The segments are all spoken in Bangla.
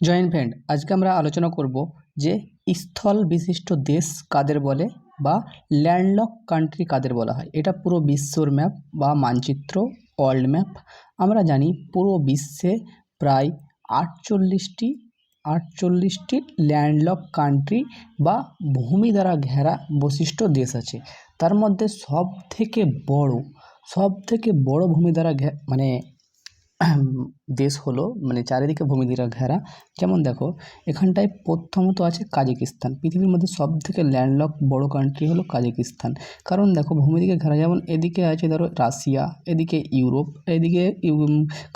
জয়েন্ট ফ্রেন্ড, আজকে আমরা আলোচনা করব যে স্থল বিশিষ্ট দেশ কাদের বলে বা ল্যান্ডলক কান্ট্রি কাদের বলা হয়। এটা পুরো বিশ্বর ম্যাপ বা মানচিত্র, ওয়ার্ল্ড ম্যাপ। আমরা জানি পুরো বিশ্বে প্রায় আটচল্লিশটি ল্যান্ডলক কান্ট্রি বা ভূমি দ্বারা ঘেরা বৈশিষ্ট্য দেশ আছে। তার মধ্যে সব থেকে বড় ভূমি দ্বারা দেশ হলো চারিদিকে ভূমি দ্বারা ঘেরা। যেমন দেখো, এখানটায় প্রথমত আছে কাজাকিস্তান। পৃথিবীর মধ্যে সব থেকে ল্যান্ডলক বড় কান্ট্রি হলো কাজাকিস্তান। কারণ দেখো, ভূমি দিকে ঘেরা। যেমন এদিকে আছে ধরো রাশিয়া, এদিকে ইউরোপ, এদিকে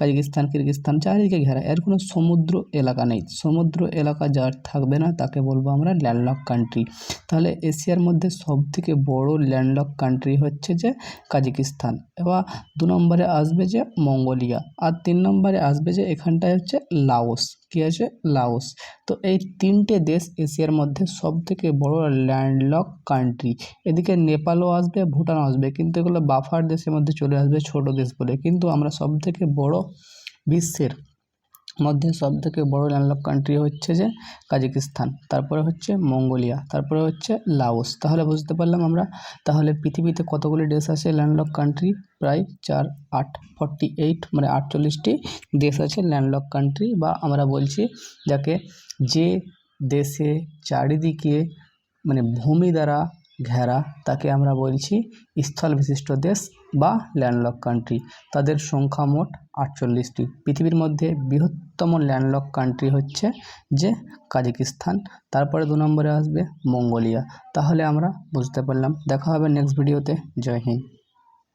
কাজাকিস্তান, কিরগিস্তান, চারিদিকে ঘেরা। এর কোনো সমুদ্র এলাকা নেই। সমুদ্র এলাকা যার থাকবে না তাকে বলবো আমরা ল্যান্ডলক কান্ট্রি। তাহলে এশিয়ার মধ্যে সব থেকে বড় ল্যান্ডলক কান্ট্রি হচ্ছে যে কাজাকিস্তান। এবার 2 নম্বরে আসবে যে মঙ্গোলিয়া, আর 3 নম্বরে আসবে যে এখানটায় হচ্ছে লাওস। কি আছে? লাওস। তো এই 3টে দেশ এশিয়ার মধ্যে সব থেকে বড় ল্যান্ডলক কান্ট্রি। এদিকে নেপালও আসবে, ভুটান আসবে, কিন্তু এগুলো বাফার দেশের মধ্যে চলে আসবে, ছোট দেশ বলে। কিন্তু আমরা সব থেকে বড় বিশ্বের মধ্যে সব থেকে বড় ল্যান্ডলক কান্ট্রি হচ্ছে যে কাজাকিস্তান, তারপরে হচ্ছে মঙ্গোলিয়া, তারপরে হচ্ছে লাওস। তাহলে বুঝতে পারলাম আমরা। তাহলে পৃথিবীতে কতগুলি দেশ আছে ল্যান্ডলক কান্ট্রি? প্রায় 48টি দেশ আছে ল্যান্ডলক কান্ট্রি, বা আমরা বলছি যাকে যে দেশে চারিদিকে ভূমি দ্বারা ঘেরা তাকে আমরা বলছি স্থল বিশিষ্ট দেশ বা ল্যান্ডলক কান্ট্রি। তাদের সংখ্যা মোট 48টি। পৃথিবীর মধ্যে বৃহত্তম ল্যান্ডলক কান্ট্রি হচ্ছে যে কাজাকিস্তান, তারপরে 2 নম্বরে আসবে মঙ্গোলিয়া। তাহলে আমরা বুঝতে পারলাম। দেখা হবে নেক্সট ভিডিওতে। জয় হিন্দ।